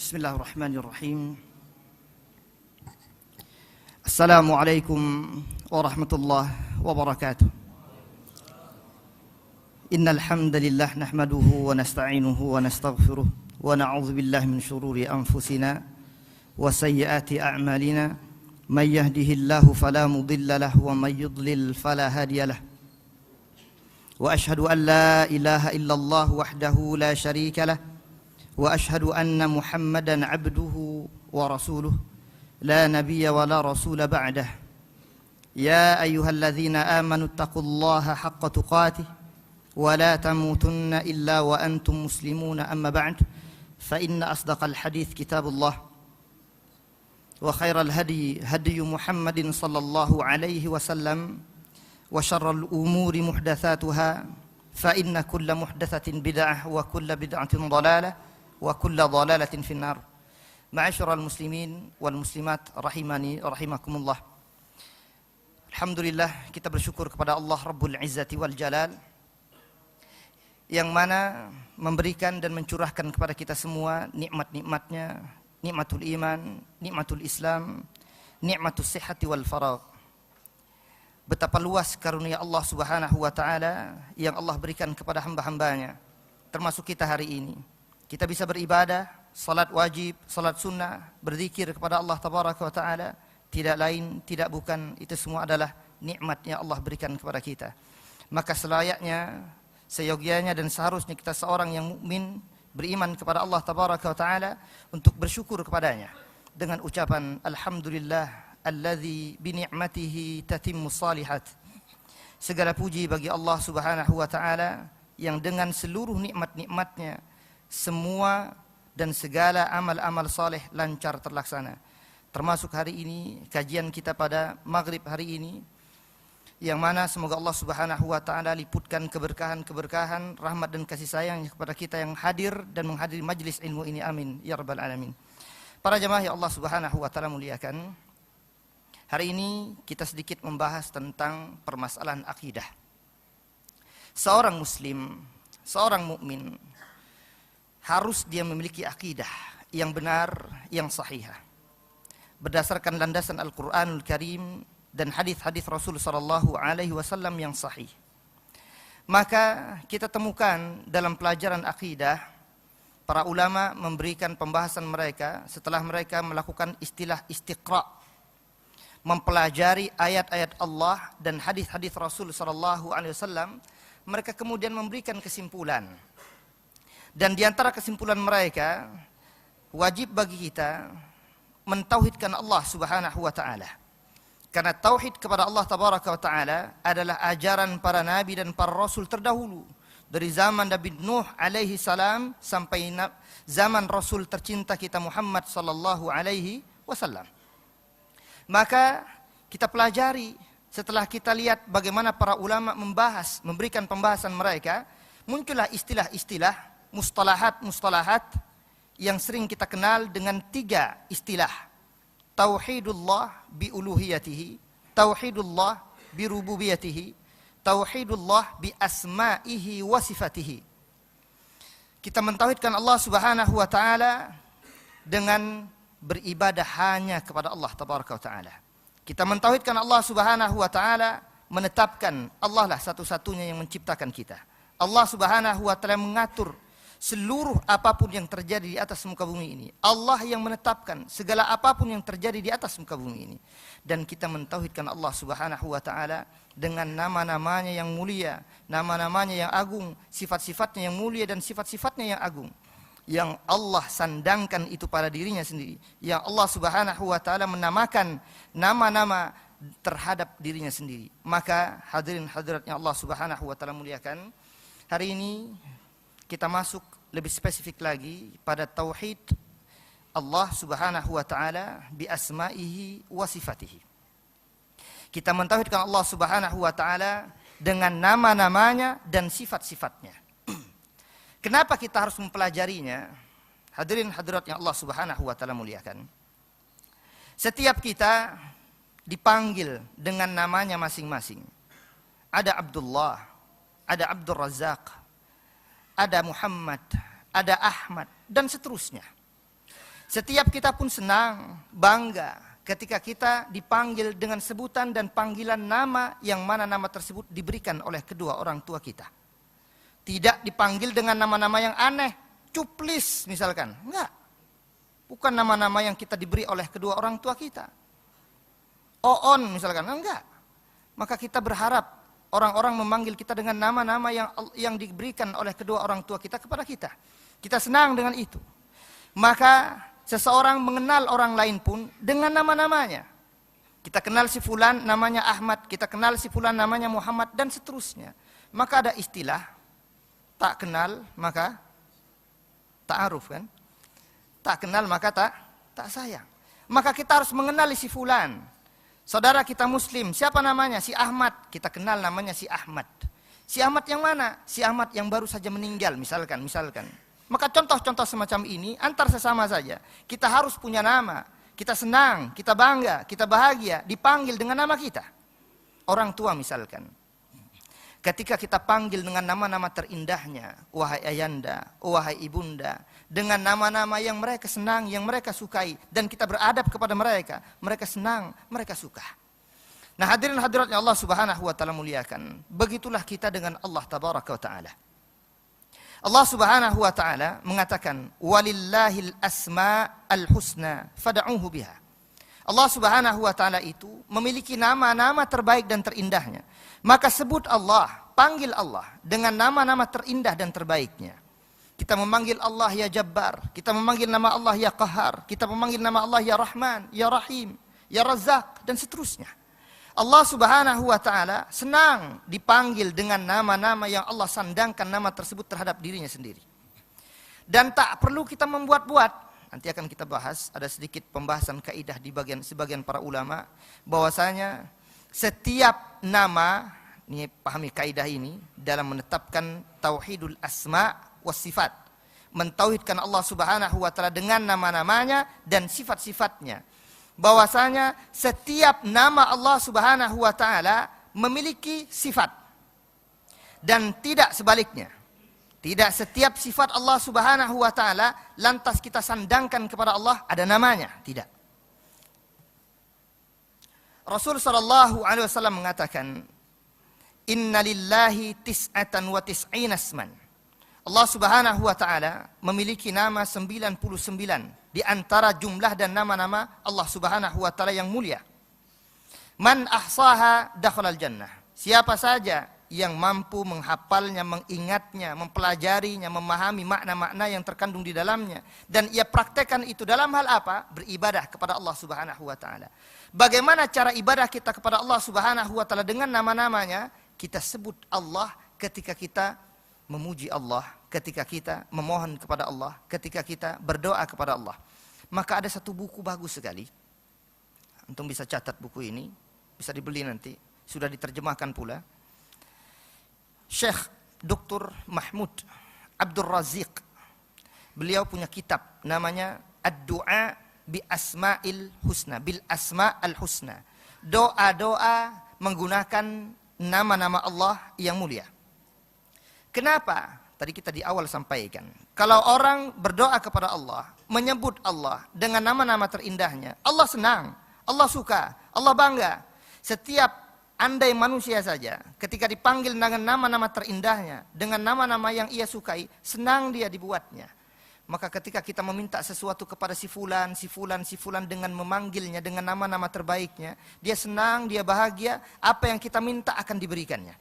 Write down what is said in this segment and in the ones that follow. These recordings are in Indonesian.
Bismillahirrahmanirrahim. Assalamualaikum warahmatullahi wabarakatuh. Innal hamdalillah nahmaduhu wa nasta'inuhu wa nastaghfiruh wa na'udzu billahi min shururi anfusina wa sayyiati a'malina. May yahdihillahu fala mudilla lahu wa may yudlil fala hadiya lahu. Wa ashhadu an la ilaha illallah wahdahu la syarika lah. Wa ashhadu anna Muhammadan abduhu wa rasuluh la nabiyya wa la rasula ba'dah. Ya ayyuhalladzina amanu taqullaha haqqa tuqatih wa la tamutunna illa wa antum muslimuna amma ba'd. Fa inna asdaqal hadits kitabullah wa khairal hadi hadi Muhammadin sallallahu alaihi wasallam wa syarrul umuri muhdatsatuha fa inna kulla muhdatsatin bid'ah wa kulla bid'atin dhalalah wa kulla dhalalatin finnar. Ma'asyiral muslimin wal muslimat rahimani rahimakumullah. Alhamdulillah, kita bersyukur kepada Allah Rabbul Izzati wal Jalal yang mana memberikan dan mencurahkan kepada kita semua nikmat-nikmatnya, nikmatul iman, nikmatul Islam, nikmatus sihhati wal faragh. Betapa luas karunia Allah Subhanahu wa taala yang Allah berikan kepada hamba-hambanya, termasuk kita hari ini. Kita bisa beribadah, salat wajib, salat sunnah, berzikir kepada Allah Tabaraka wa Ta'ala. Tidak lain, tidak bukan, itu semua adalah nikmat yang Allah berikan kepada kita. Maka selayaknya, seyogianya dan seharusnya kita seorang yang mukmin beriman kepada Allah Tabaraka wa Ta'ala untuk bersyukur kepadanya dengan ucapan Alhamdulillah alladzi bi ni'matihi tatimmus salihat. Segala puji bagi Allah Subhanahu wa Ta'ala yang dengan seluruh nikmat-nikmatnya semua dan segala amal-amal saleh lancar terlaksana. Termasuk hari ini, kajian kita pada maghrib hari ini, yang mana semoga Allah Subhanahu wa Ta'ala liputkan keberkahan-keberkahan, rahmat dan kasih sayang kepada kita yang hadir dan menghadiri majlis ilmu ini. Amin ya rabbal alamin. Para jamaah yang Allah Subhanahu wa Ta'ala muliakan, hari ini kita sedikit membahas tentang permasalahan akidah. Seorang muslim, seorang mukmin harus dia memiliki akidah yang benar, yang sahihah, berdasarkan landasan Al-Quranul Karim dan hadis-hadis Rasul sallallahu alaihi wasallam yang sahih. Maka kita temukan dalam pelajaran akidah, para ulama memberikan pembahasan mereka setelah mereka melakukan istilah istiqra, mempelajari ayat-ayat Allah dan hadis-hadis Rasul sallallahu alaihi wasallam. Mereka kemudian memberikan kesimpulan. Dan di antara kesimpulan mereka, wajib bagi kita mentauhidkan Allah Subhanahu wa Ta'ala. Karena tauhid kepada Allah Tabaraka wa Ta'ala adalah ajaran para nabi dan para rasul terdahulu. Dari zaman Nabi Nuh alaihi salam sampai zaman Rasul tercinta kita Muhammad sallallahu alaihi wasallam. Maka kita pelajari, setelah kita lihat bagaimana para ulama memberikan pembahasan mereka, muncullah istilah-istilah, mustalahat yang sering kita kenal dengan 3 istilah. Tauhidullah bi uluhiyatihi, tauhidullah bi rububiyatihi, tauhidullah bi asma'ihi wa sifatihi. Kita mentauhidkan Allah Subhanahu wa Ta'ala dengan beribadah hanya kepada Allah Tabaraka wa Ta'ala. Kita mentauhidkan Allah Subhanahu wa Ta'ala, menetapkan Allah lah satu-satunya yang menciptakan kita. Allah Subhanahu wa Ta'ala mengatur seluruh apapun yang terjadi di atas muka bumi ini. Allah yang menetapkan segala apapun yang terjadi di atas muka bumi ini. Dan kita mentauhidkan Allah Subhanahu wa Ta'ala dengan nama-namanya yang mulia, nama-namanya yang agung, sifat-sifatnya yang mulia dan sifat-sifatnya yang agung, yang Allah sandangkan itu pada dirinya sendiri, yang Allah Subhanahu wa Ta'ala menamakan nama-nama terhadap dirinya sendiri. Maka hadirin hadirat yang Allah Subhanahu wa Ta'ala muliakan, hari ini kita masuk lebih spesifik lagi pada tauhid Allah Subhanahu wa Ta'ala bi asma'ihi wa sifatihi. Kita mentauhidkan Allah Subhanahu wa Ta'ala dengan nama-namanya dan sifat-sifatnya. Kenapa kita harus mempelajarinya? Hadirin hadirat yang Allah Subhanahu wa Ta'ala muliakan, setiap kita dipanggil dengan namanya masing-masing. Ada Abdullah, ada Abdul Razak, ada Muhammad, ada Ahmad, dan seterusnya. Setiap kita pun senang, bangga ketika kita dipanggil dengan sebutan dan panggilan nama yang mana nama tersebut diberikan oleh kedua orang tua kita. Tidak dipanggil dengan nama-nama yang aneh, cuplis misalkan. Enggak. Bukan nama-nama yang kita diberi oleh kedua orang tua kita. Oon misalkan, enggak. Maka kita berharap orang-orang memanggil kita dengan nama-nama yang diberikan oleh kedua orang tua kita kepada kita. Kita senang dengan itu. Maka seseorang mengenal orang lain pun dengan nama-namanya. Kita kenal si fulan namanya Ahmad, kita kenal si fulan namanya Muhammad, dan seterusnya. Maka ada istilah, tak kenal maka ta'aruf kan? Tak kenal maka tak sayang. Maka kita harus mengenali si fulan. Saudara kita muslim, siapa namanya? Si Ahmad. Kita kenal namanya si Ahmad. Si Ahmad yang mana? Si Ahmad yang baru saja meninggal misalkan. Maka contoh-contoh semacam ini antar sesama saja. Kita harus punya nama. Kita senang, kita bangga, kita bahagia dipanggil dengan nama kita. Orang tua misalkan. Ketika kita panggil dengan nama-nama terindahnya, wahai ayanda, wahai ibunda, dengan nama-nama yang mereka senang, yang mereka sukai, dan kita beradab kepada mereka senang, mereka suka. Nah, hadirin hadiratnya Allah Subhanahu wa taala muliakan. Begitulah kita dengan Allah tabaraka wa taala. Allah Subhanahu wa taala mengatakan, "Walillahil asma'al husna fad'uhu biha." Allah Subhanahu wa taala itu memiliki nama-nama terbaik dan terindahnya. Maka sebut Allah, panggil Allah dengan nama-nama terindah dan terbaiknya. Kita memanggil Allah ya Jabbar, kita memanggil nama Allah ya Qahar, kita memanggil nama Allah ya Rahman, ya Rahim, ya Razzaq, dan seterusnya. Allah Subhanahu wa taala senang dipanggil dengan nama-nama yang Allah sandangkan nama tersebut terhadap dirinya sendiri. Dan tak perlu kita membuat-buat. Nanti akan kita bahas, ada sedikit pembahasan kaidah di sebagian para ulama bahwasanya setiap nama, ini pahami kaidah ini dalam menetapkan tauhidul asma was sifat. Mentauhidkan Allah Subhanahu wa taala dengan nama-namanya dan sifat-sifatnya. Bahwasanya setiap nama Allah Subhanahu wa taala memiliki sifat. Dan tidak sebaliknya. Tidak setiap sifat Allah Subhanahu wa taala lantas kita sandangkan kepada Allah ada namanya, tidak. Rasul sallallahu alaihi wasallam mengatakan, "Inna lillahi tis'atan wa tis'ina asman." Allah Subhanahu wa taala memiliki nama 99 di antara jumlah dan nama-nama Allah Subhanahu wa taala yang mulia. Man ahsaha dakhalal jannah. Siapa saja yang mampu menghafalnya, mengingatnya, mempelajarinya, memahami makna-makna yang terkandung di dalamnya dan ia praktekkan itu dalam hal apa? Beribadah kepada Allah Subhanahu wa taala. Bagaimana cara ibadah kita kepada Allah Subhanahu wa taala dengan nama-namanya? Kita sebut Allah ketika kita memuji Allah, ketika kita memohon kepada Allah, ketika kita berdoa kepada Allah. Maka ada satu buku bagus sekali. Antum bisa catat buku ini, bisa dibeli nanti, sudah diterjemahkan pula. Syekh Dr. Mahmud Abdul Raziq. Beliau punya kitab namanya Ad-Du'a bi Asma'il Husna, bil Asma'al Husna. Doa-doa menggunakan nama-nama Allah yang mulia. Kenapa? Tadi kita di awal sampaikan. Kalau orang berdoa kepada Allah, menyebut Allah dengan nama-nama terindahnya, Allah senang, Allah suka, Allah bangga. Setiap andai manusia saja, ketika dipanggil dengan nama-nama terindahnya, dengan nama-nama yang ia sukai, senang dia dibuatnya. Maka ketika kita meminta sesuatu kepada si fulan dengan memanggilnya dengan nama-nama terbaiknya, dia senang, dia bahagia, apa yang kita minta akan diberikannya.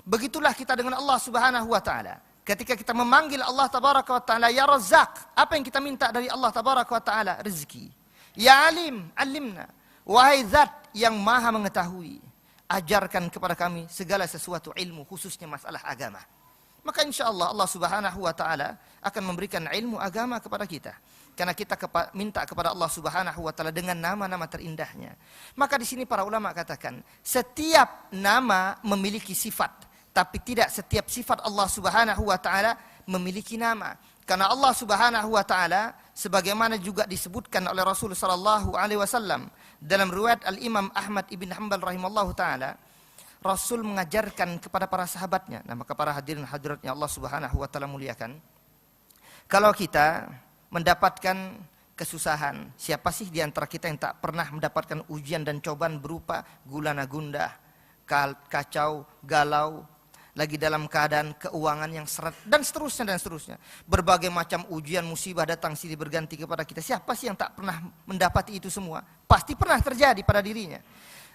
Begitulah kita dengan Allah Subhanahu wa taala. Ketika kita memanggil Allah Tabaraka wa taala ya Razzaq, apa yang kita minta dari Allah Tabaraka wa taala? Rezeki. Ya Alim, alimna. Wahai Zat yang Maha mengetahui, ajarkan kepada kami segala sesuatu ilmu, khususnya masalah agama. Maka insyaallah Allah Subhanahu wa taala akan memberikan ilmu agama kepada kita. Karena kita minta kepada Allah Subhanahu wa taala dengan nama-nama terindahnya. Maka di sini para ulama katakan, setiap nama memiliki sifat, tapi tidak setiap sifat Allah Subhanahu wa taala memiliki nama. Karena Allah Subhanahu wa taala sebagaimana juga disebutkan oleh Rasul sallallahu alaihi wasallam dalam riwayat Al-Imam Ahmad ibn Hanbal rahimallahu taala, Rasul mengajarkan kepada para sahabatnya. Nah, maka para hadirin hadiratnya Allah Subhanahu wa taala muliakan, kalau kita mendapatkan kesusahan. Siapa sih di antara kita yang tak pernah mendapatkan ujian dan cobaan berupa gulana gundah, kacau, galau, lagi dalam keadaan keuangan yang seret, dan seterusnya dan seterusnya. Berbagai macam ujian, musibah datang silih berganti kepada kita. Siapa sih yang tak pernah mendapati itu semua? Pasti pernah terjadi pada dirinya.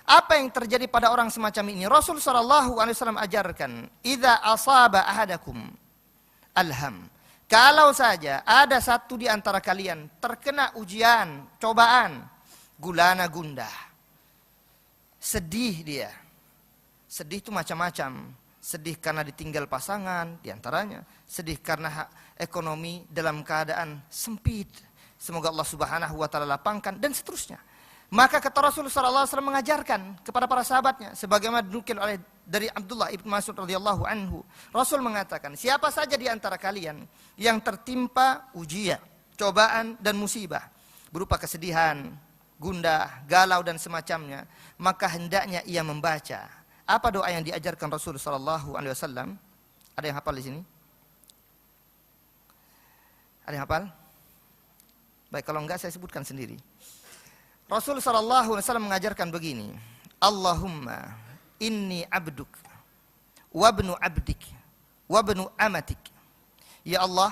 Apa yang terjadi pada orang semacam ini? Rasul SAW ajarkan, idza asaba ahadakum alham. Kalau saja ada satu di antara kalian terkena ujian, cobaan, gulana gundah, sedih dia. Sedih itu macam-macam. Sedih karena ditinggal pasangan, diantaranya. Sedih karena ekonomi dalam keadaan sempit. Semoga Allah Subhanahu wa taala lapangkan, dan seterusnya. Maka kata Rasulullah SAW mengajarkan kepada para sahabatnya, sebagaimana dinukil oleh dari Abdullah ibn Mas'ud radhiyallahu anhu, Rasul mengatakan, siapa saja di antara kalian yang tertimpa ujian, cobaan dan musibah berupa kesedihan, gundah, galau dan semacamnya, maka hendaknya ia membaca apa doa yang diajarkan Rasulullah SAW. Ada yang hafal di sini? Ada yang hafal? Baik, kalau enggak saya sebutkan sendiri. Rasul SAW mengajarkan begini, Allahumma inni abduk, wabnu abdik, wabnu amatik. Ya Allah,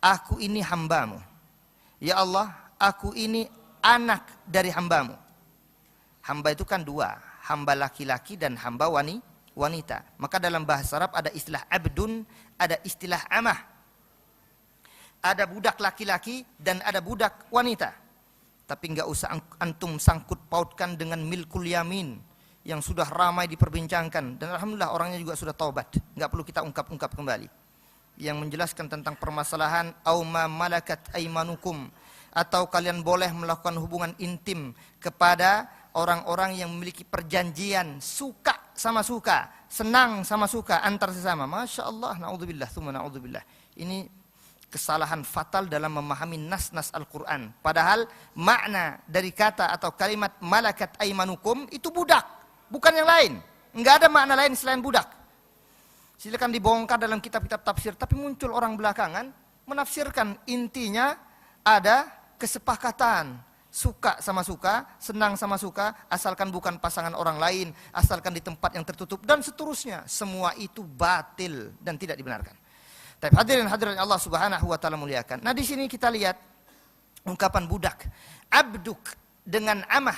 aku ini hambamu. Ya Allah, aku ini anak dari hambamu. Hamba itu kan dua, hamba laki-laki dan hamba wanita. Maka dalam bahasa Arab ada istilah abdun, ada istilah amah. Ada budak laki-laki dan ada budak wanita. Tapi enggak usah antum sangkut pautkan dengan milkul yamin yang sudah ramai diperbincangkan, dan alhamdulillah orangnya juga sudah taubat. Enggak perlu kita ungkap-ungkap kembali. Yang menjelaskan tentang permasalahan auma malakat aimanukum, atau kalian boleh melakukan hubungan intim kepada orang-orang yang memiliki perjanjian suka sama suka, senang sama suka antar sesama. Masya Allah, naudzubillah, tsumma naudzubillah. Ini kesalahan fatal dalam memahami nas-nas Al-Quran. Padahal makna dari kata atau kalimat malakat aimanukum itu budak, bukan yang lain. Enggak ada makna lain selain budak. Silakan dibongkar dalam kitab-kitab tafsir, tapi muncul orang belakangan menafsirkan intinya ada kesepakatan suka sama suka, senang sama suka, asalkan bukan pasangan orang lain, asalkan di tempat yang tertutup, dan seterusnya. Semua itu batil dan tidak dibenarkan. Tapi hadirin Allah Subhanahu wa taala muliakan. Nah, di sini kita lihat ungkapan budak, abduk dengan amah,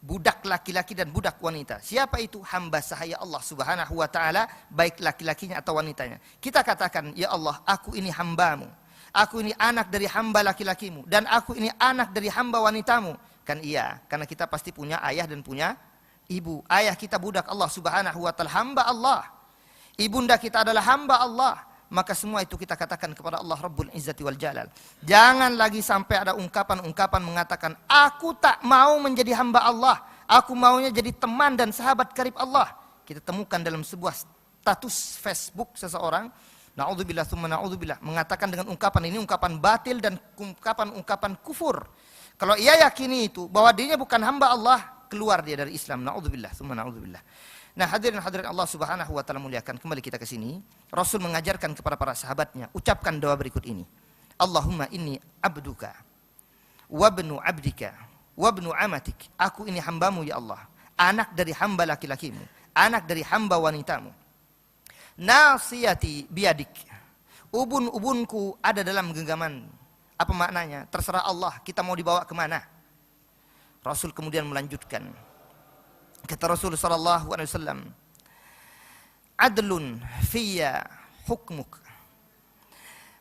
budak laki-laki dan budak wanita. Siapa itu? Hamba sahaya Allah Subhanahu wa taala, baik laki-lakinya atau wanitanya. Kita katakan, ya Allah, aku ini hambamu. Aku ini anak dari hamba laki-lakimu, dan aku ini anak dari hamba wanitamu. Kan iya, karena kita pasti punya ayah dan punya ibu. Ayah kita budak Allah Subhanahu wa taala, hamba Allah. Ibunda kita adalah hamba Allah. Maka semua itu kita katakan kepada Allah Rabbul Izzati wal Jalal. Jangan lagi sampai ada ungkapan-ungkapan mengatakan, aku tak mau menjadi hamba Allah, aku maunya jadi teman dan sahabat karib Allah. Kita temukan dalam sebuah status Facebook seseorang, naudzubillah tsumma naudzubillah, mengatakan dengan ungkapan ini ungkapan batil dan ungkapan kufur. Kalau ia yakini itu bahwa dirinya bukan hamba Allah, keluar dia dari Islam. Naudzubillah tsumma naudzubillah. Nah, hadirin Allah Subhanahu wa taala muliakan, kembali kita ke sini. Rasul mengajarkan kepada para sahabatnya, ucapkan doa berikut ini. Allahumma inni abduka wabnu abdika wabnu amatik. Aku ini hambamu ya Allah, anak dari hamba laki-lakimu, anak dari hamba wanitamu. Nasiyati biadik. Ubun-ubunku ada dalam genggaman. Apa maknanya? Terserah Allah, kita mau dibawa kemana. Rasul kemudian melanjutkan. Kata Rasul sallallahu alaihi wasallam, adlun fiyya hukmuk,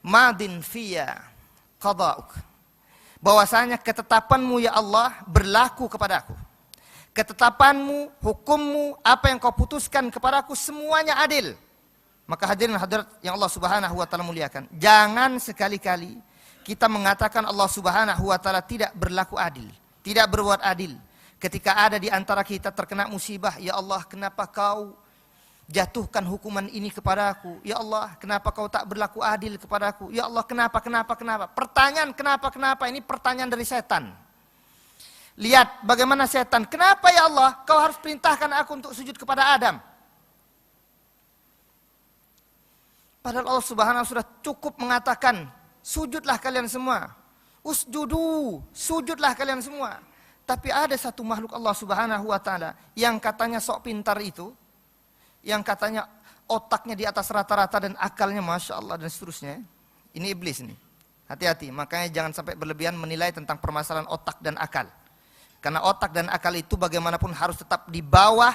madin fiyya qada'uk. Bahwasanya ketetapanmu ya Allah berlaku kepadaku. Ketetapanmu, hukummu, apa yang kau putuskan kepadaku semuanya adil. Maka hadirin hadirat yang Allah Subhanahu wa taala muliakan, jangan sekali-kali kita mengatakan Allah Subhanahu wa taala tidak berlaku adil, tidak berbuat adil. Ketika ada di antara kita terkena musibah, ya Allah, kenapa kau jatuhkan hukuman ini kepadaku? Ya Allah, kenapa kau tak berlaku adil kepadaku? Ya Allah, kenapa? Pertanyaan kenapa ini pertanyaan dari setan. Lihat bagaimana setan, kenapa ya Allah kau harus perintahkan aku untuk sujud kepada Adam? Padahal Allah Subhanahu sudah cukup mengatakan, sujudlah kalian semua. Usjudu, sujudlah kalian semua. Tapi ada satu makhluk Allah Subhanahu wa taala yang katanya sok pintar itu, yang katanya otaknya di atas rata-rata dan akalnya Masya Allah dan seterusnya. Ini iblis nih. Hati-hati, makanya jangan sampai berlebihan menilai tentang permasalahan otak dan akal. Karena otak dan akal itu bagaimanapun harus tetap di bawah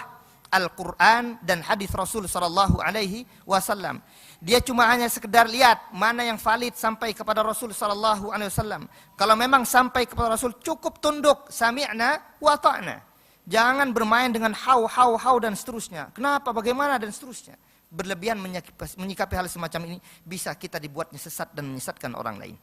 Al-Quran dan hadis Rasul Sallallahu Alaihi Wasallam. Dia cuma hanya sekedar lihat mana yang valid sampai kepada Rasul Sallallahu Alaihi Wasallam. Kalau memang sampai kepada Rasul cukup tunduk, sami'na wa ta'na. Jangan bermain dengan how dan seterusnya. Kenapa, bagaimana dan seterusnya. Berlebihan menyikapi hal semacam ini bisa kita dibuatnya sesat dan menyesatkan orang lain.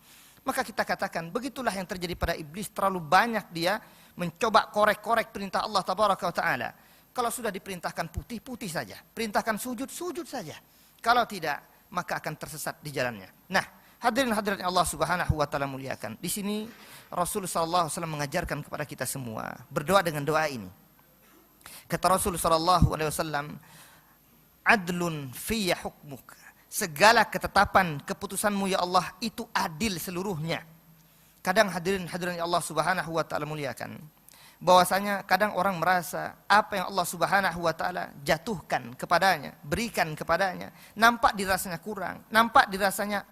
Maka kita katakan begitulah yang terjadi pada iblis. Terlalu banyak dia mencoba korek-korek perintah Allah Tabaraka wa Ta'ala. Kalau sudah diperintahkan putih, putih saja. Perintahkan sujud, sujud saja. Kalau tidak, maka akan tersesat di jalannya. Nah, hadirin Allah Subhanahu wa Ta'ala muliakan. Di sini Rasul sallallahu alaihi wasallam mengajarkan kepada kita semua berdoa dengan doa ini. Kata Rasul sallallahu alaihi wasallam, adlun fiyya hukmuk. Segala ketetapan keputusanmu ya Allah itu adil seluruhnya. Kadang hadirin Allah Subhanahu wa Ta'ala muliakan, bahwasanya kadang orang merasa apa yang Allah Subhanahu wa Ta'ala jatuhkan kepadanya, berikan kepadanya, nampak dirasanya kurang, nampak dirasanya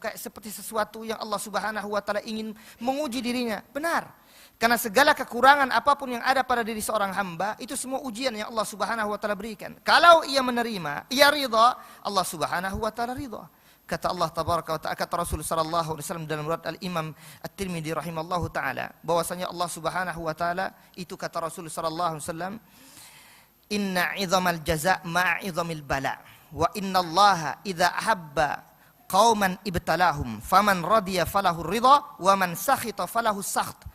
kayak seperti sesuatu yang Allah Subhanahu wa Ta'ala ingin menguji dirinya. Benar. Karena segala kekurangan apapun yang ada pada diri seorang hamba, itu semua ujian yang Allah Subhanahu wa Ta'ala berikan. Kalau ia menerima, ia ridha, Allah Subhanahu wa Ta'ala ridha. Kata Allah Tabaraka wa Ta'ala, kata Rasul sallallahu alaihi wasallam dalam riwayat Al-Imam At-Tirmidzi rahimallahu taala, bahwasanya Allah Subhanahu wa Ta'ala itu kata Rasul sallallahu alaihi wasallam, inna 'idhamal jaza' ma'a 'idhamil bala, wa inna Allah idza ahabba qauman ibtalahum, faman radiya falahu ridha, wa man sakhita falahu sakht.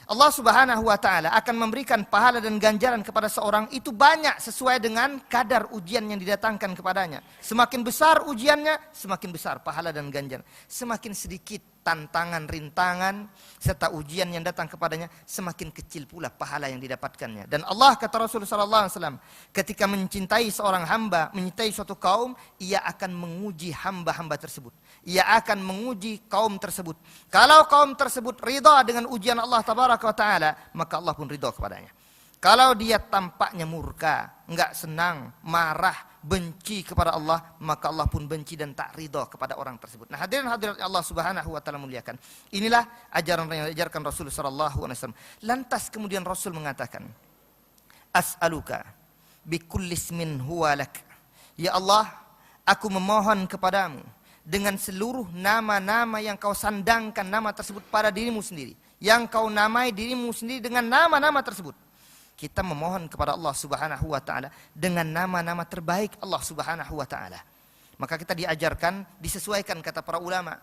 Allah Subhanahu wa Ta'ala akan memberikan pahala dan ganjaran kepada seorang itu banyak sesuai dengan kadar ujian yang didatangkan kepadanya. Semakin besar ujiannya, semakin besar pahala dan ganjaran. Semakin sedikit tantangan, rintangan, serta ujian yang datang kepadanya, semakin kecil pula pahala yang didapatkannya. Dan Allah kata Rasulullah SAW, ketika mencintai seorang hamba, mencintai suatu kaum, ia akan menguji hamba-hamba tersebut. Ia akan menguji kaum tersebut. Kalau kaum tersebut ridha dengan ujian Allah Tabaraka wa Ta'ala, maka Allah pun ridha kepadanya. Kalau dia tampaknya murka, enggak senang, marah, benci kepada Allah, maka Allah pun benci dan tak ridha kepada orang tersebut. Nah, hadirin Allah Subhanahu wa Ta'ala muliakan. Inilah ajaran yang diajarkan Rasul sallallahu alaihi wasallam. Lantas kemudian Rasul mengatakan, as'aluka bikulli ismin huwa lak. Ya Allah, aku memohon kepadamu dengan seluruh nama-nama yang kau sandangkan nama tersebut pada dirimu sendiri, yang kau namai dirimu sendiri dengan nama-nama tersebut. Kita memohon kepada Allah Subhanahu wa Ta'ala dengan nama-nama terbaik Allah Subhanahu wa Ta'ala. Maka kita diajarkan, disesuaikan kata para ulama.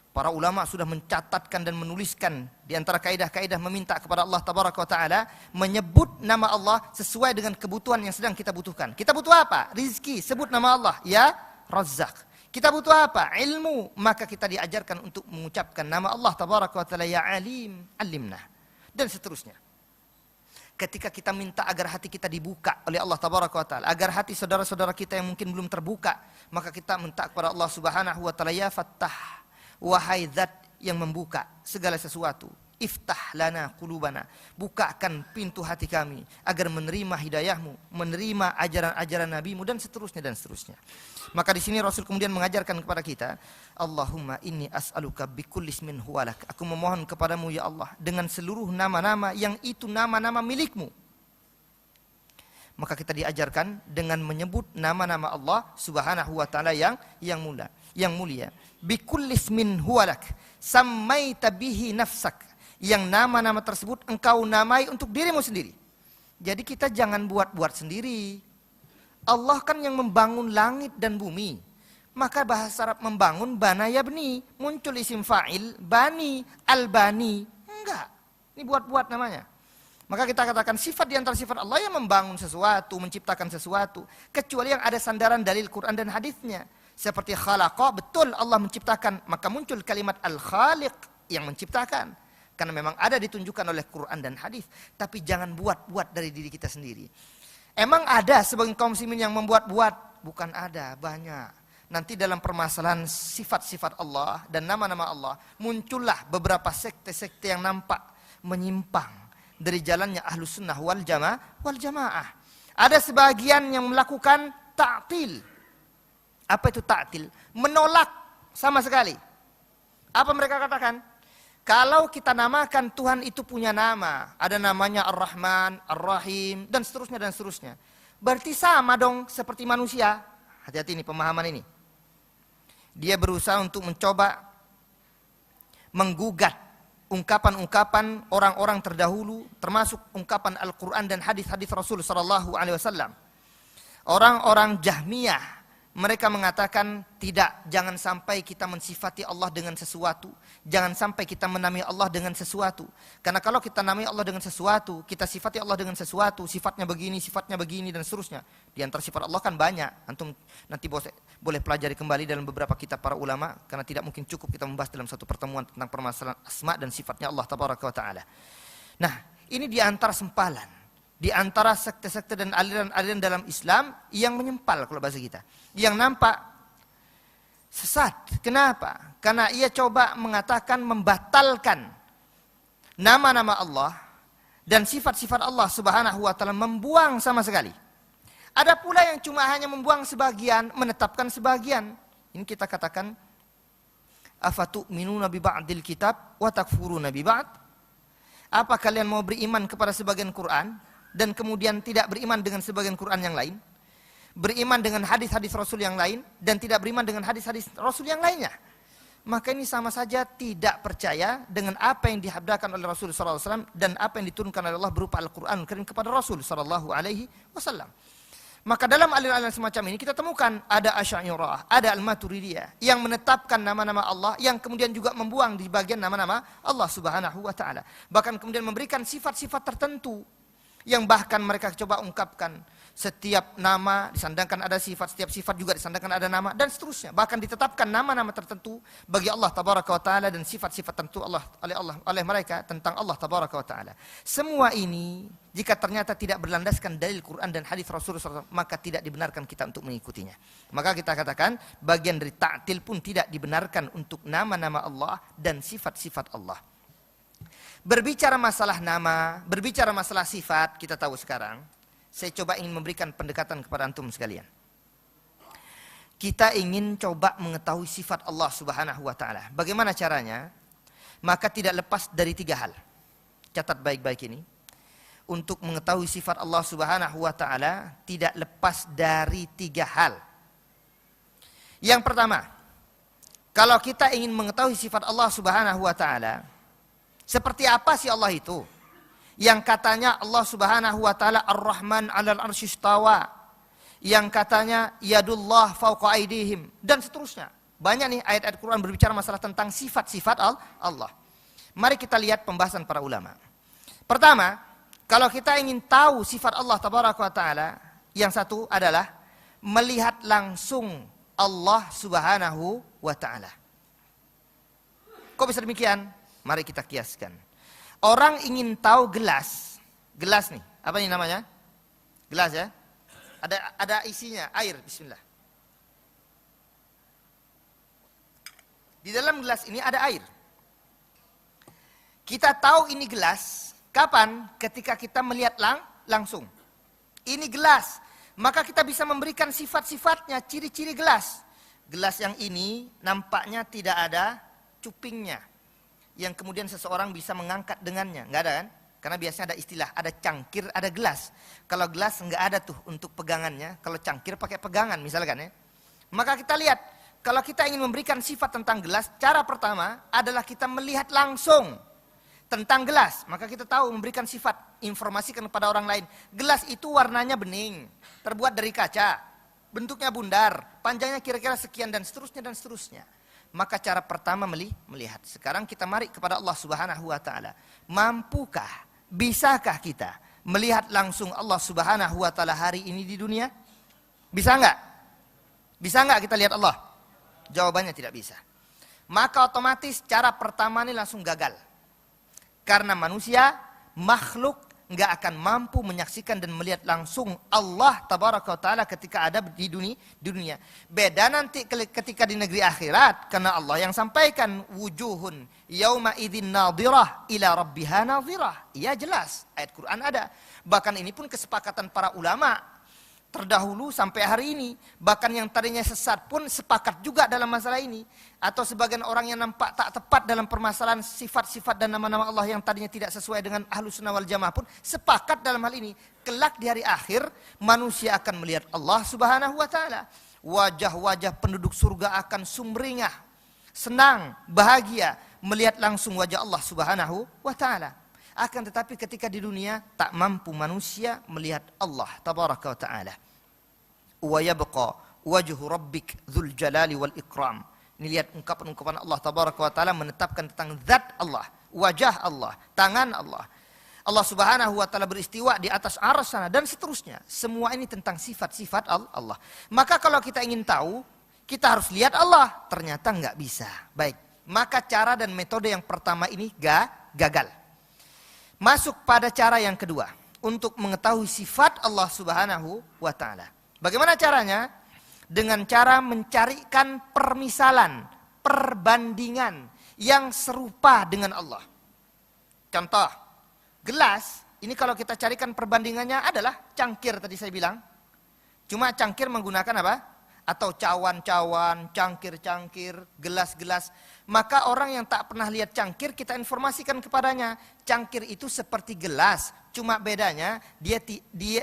Para ulama sudah mencatatkan dan menuliskan di antara kaidah-kaidah meminta kepada Allah Tabaraka wa Ta'ala, menyebut nama Allah sesuai dengan kebutuhan yang sedang kita butuhkan. Kita butuh apa? Rizki, sebut nama Allah, ya Razzaq. Kita butuh apa? Ilmu, maka kita diajarkan untuk mengucapkan nama Allah Tabaraka wa Ta'ala, ya Alim, alimna, dan seterusnya. Ketika kita minta agar hati kita dibuka oleh Allah Tabaraka wa Ta'ala, agar hati saudara-saudara kita yang mungkin belum terbuka, maka kita minta kepada Allah Subhanahu wa Ta'ala, ya Fattah, wahai zat yang membuka segala sesuatu, iftah lana qulubana, bukakan pintu hati kami agar menerima hidayahmu, menerima ajaran-ajaran nabimu, dan seterusnya dan seterusnya. Maka di sini Rasul kemudian mengajarkan kepada kita, Allahumma inni as'aluka bikulli ismin huwalak. Aku memohon kepadamu ya Allah dengan seluruh nama-nama yang itu nama-nama milikmu. Maka kita diajarkan dengan menyebut nama-nama Allah Subhanahu wa Ta'ala yang mulia. Bikulli ismin huwalak sammaita bihi nafsak. Yang nama-nama tersebut engkau namai untuk dirimu sendiri. Jadi kita jangan buat-buat sendiri. Allah kan yang membangun langit dan bumi. Maka bahasa Arab membangun, bana yabni. Muncul isim fa'il, bani, al-bani. Enggak, ini buat-buat namanya. Maka kita katakan sifat di antara sifat Allah yang membangun sesuatu, menciptakan sesuatu. Kecuali yang ada sandaran dalil Quran dan hadisnya. Seperti khalaqa, betul Allah menciptakan. Maka muncul kalimat al-khaliq, yang menciptakan. Karena memang ada ditunjukkan oleh Quran dan hadis. Tapi jangan buat-buat dari diri kita sendiri. Emang ada sebagian kaum muslimin yang membuat-buat? Bukan ada, banyak. nanti dalam permasalahan sifat-sifat Allah dan nama-nama Allah, muncullah beberapa sekte-sekte yang nampak menyimpang dari jalannya Ahlus Sunnah wal Jamaah. Ada sebagian yang melakukan ta'til. Apa itu ta'til? Menolak sama sekali. Apa mereka katakan? Kalau kita namakan Tuhan itu punya nama, ada namanya Ar-Rahman, Ar-Rahim, dan seterusnya dan seterusnya. Berarti sama dong seperti manusia. Hati-hati ini pemahaman ini. Dia berusaha untuk mencoba menggugat ungkapan-ungkapan orang-orang terdahulu, termasuk ungkapan Al-Quran dan hadis-hadis Rasul Sallallahu Alaihi Wasallam. Orang-orang Jahmiyah, mereka mengatakan tidak, jangan sampai kita mensifati Allah dengan sesuatu, jangan sampai kita menamai Allah dengan sesuatu. Karena kalau kita namai Allah dengan sesuatu, kita sifati Allah dengan sesuatu, sifatnya begini dan seterusnya. Di antara sifat Allah kan banyak. Antum nanti boleh pelajari kembali dalam beberapa kitab para ulama, karena tidak mungkin cukup kita membahas dalam satu pertemuan tentang permasalahan asma dan sifatnya Allah Tabaraka wa Ta'ala. Nah, ini di antara sempalan, di antara sekte-sekte dan aliran-aliran dalam Islam yang menyempal kalau bahasa kita, yang nampak sesat. Kenapa? Karena ia coba mengatakan, membatalkan nama-nama Allah dan sifat-sifat Allah Subhanahu wa Ta'ala, membuang sama sekali. Ada pula yang cuma hanya membuang sebagian, menetapkan sebagian. Ini kita katakan, afatu'minuna bi ba'dil kitab wa takfuruna bi ba'd? Apa kalian mau beriman kepada sebagian Quran dan kemudian tidak beriman dengan sebagian Quran yang lain? Beriman dengan hadis-hadis Rasul yang lain dan tidak beriman dengan hadis-hadis Rasul yang lainnya? Maka ini sama saja tidak percaya dengan apa yang dihabdakan oleh Rasul SAW dan apa yang diturunkan oleh Allah berupa Al-Quran Karim kepada Rasul SAW. Maka dalam aliran-aliran semacam ini kita temukan ada Asy'ariyah, ada Al-Maturidiyah yang menetapkan nama-nama Allah, yang kemudian juga membuang di bagian nama-nama Allah Subhanahu wa Ta'ala. Bahkan kemudian memberikan sifat-sifat tertentu yang bahkan mereka coba ungkapkan. Setiap nama disandangkan ada sifat, setiap sifat juga disandangkan ada nama, dan seterusnya. Bahkan ditetapkan nama-nama tertentu bagi Allah Tabaraka wa Ta'ala dan sifat-sifat tertentu oleh mereka tentang Allah Tabaraka wa Ta'ala. Semua ini jika ternyata tidak berlandaskan dalil Quran dan hadis Rasulullah SAW, maka tidak dibenarkan kita untuk mengikutinya. Maka kita katakan bagian dari ta'til pun tidak dibenarkan untuk nama-nama Allah dan sifat-sifat Allah. Berbicara masalah nama, berbicara masalah sifat, kita tahu sekarang, saya coba ingin memberikan pendekatan kepada antum sekalian. Kita ingin coba mengetahui sifat Allah Subhanahu wa Ta'ala. Bagaimana caranya? Maka tidak lepas dari 3 hal. Catat baik-baik ini. Untuk mengetahui sifat Allah Subhanahu wa Ta'ala tidak lepas dari 3 hal. Yang pertama, kalau kita ingin mengetahui sifat Allah Subhanahu wa Ta'ala, seperti apa sih Allah itu? Yang katanya Allah Subhanahu wa Ta'ala Ar-Rahman 'alal 'arsy istawa, yang katanya yadullah fawqa aydihim, dan seterusnya. Banyak nih ayat-ayat Quran berbicara masalah tentang sifat-sifat Allah. Mari kita lihat pembahasan para ulama. Pertama, kalau kita ingin tahu sifat Allah Tabaraka wa Ta'ala, yang satu adalah melihat langsung Allah Subhanahu wa Ta'ala. Kok bisa demikian? Mari kita kiaskan. Orang ingin tahu gelas nih, apa ini namanya? Gelas ya? Ada isinya, air, bismillah. Di dalam gelas ini ada air. Kita tahu ini gelas, kapan? Ketika kita melihat langsung. Ini gelas, maka kita bisa memberikan sifat-sifatnya, ciri-ciri gelas. Gelas yang ini nampaknya tidak ada cupingnya, yang kemudian seseorang bisa mengangkat dengannya. Enggak ada kan? Karena biasanya ada istilah, ada cangkir, ada gelas. Kalau gelas enggak ada tuh untuk pegangannya, kalau cangkir pakai pegangan misalkan ya. Maka kita lihat, kalau kita ingin memberikan sifat tentang gelas, cara pertama adalah kita melihat langsung tentang gelas. Maka kita tahu memberikan sifat, informasikan kepada orang lain. Gelas itu warnanya bening, terbuat dari kaca, bentuknya bundar, panjangnya kira-kira sekian dan seterusnya. Maka cara pertama melihat. Sekarang kita mari kepada Allah Subhanahu wa Ta'ala. Mampukah, bisakah kita melihat langsung Allah Subhanahu wa Ta'ala hari ini di dunia? Bisa enggak? Bisa enggak kita lihat Allah? Jawabannya tidak bisa. Maka otomatis cara pertama ini langsung gagal. Karena manusia makhluk nggak akan mampu menyaksikan dan melihat langsung Allah tabaraka wa taala ketika ada di dunia. Beda nanti ketika di negeri akhirat, karena Allah yang sampaikan wujuhun yauma idzin nadhirah ila rabbiha nadhirah. Iya jelas, ayat Quran ada. Bahkan ini pun kesepakatan para ulama terdahulu sampai hari ini. Bahkan yang tadinya sesat pun sepakat juga dalam masalah ini. Atau sebagian orang yang nampak tak tepat dalam permasalahan sifat-sifat dan nama-nama Allah yang tadinya tidak sesuai dengan Ahlus Sunnah wal Jamaah pun sepakat dalam hal ini. Kelak di hari akhir manusia akan melihat Allah Subhanahu wa taala. Wajah-wajah penduduk surga akan sumringah, senang, bahagia melihat langsung wajah Allah Subhanahu wa taala. Akan tetapi ketika di dunia tak mampu manusia melihat Allah tabaraka wa taala. Wa yabqa wajhu rabbik dzul jalali wal ikram. Ini lihat ungkapan-ungkapan Allah tabaraka wa taala menetapkan tentang zat Allah, wajah Allah, tangan Allah. Allah Subhanahu wa taala beristiwa di atas arsy sana dan seterusnya. Semua ini tentang sifat-sifat Allah. Maka kalau kita ingin tahu, kita harus lihat Allah. Ternyata enggak bisa. Baik, maka cara dan metode yang pertama ini gagal. Masuk pada cara yang kedua untuk mengetahui sifat Allah Subhanahu wa taala. Bagaimana caranya? Dengan cara mencarikan permisalan, perbandingan yang serupa dengan Allah. Contoh, gelas, ini kalau kita carikan perbandingannya adalah cangkir tadi saya bilang. Cuma cangkir menggunakan apa? Atau cawan-cawan, cangkir-cangkir, gelas-gelas. Maka orang yang tak pernah lihat cangkir, kita informasikan kepadanya. Cangkir itu seperti gelas. Cuma bedanya, dia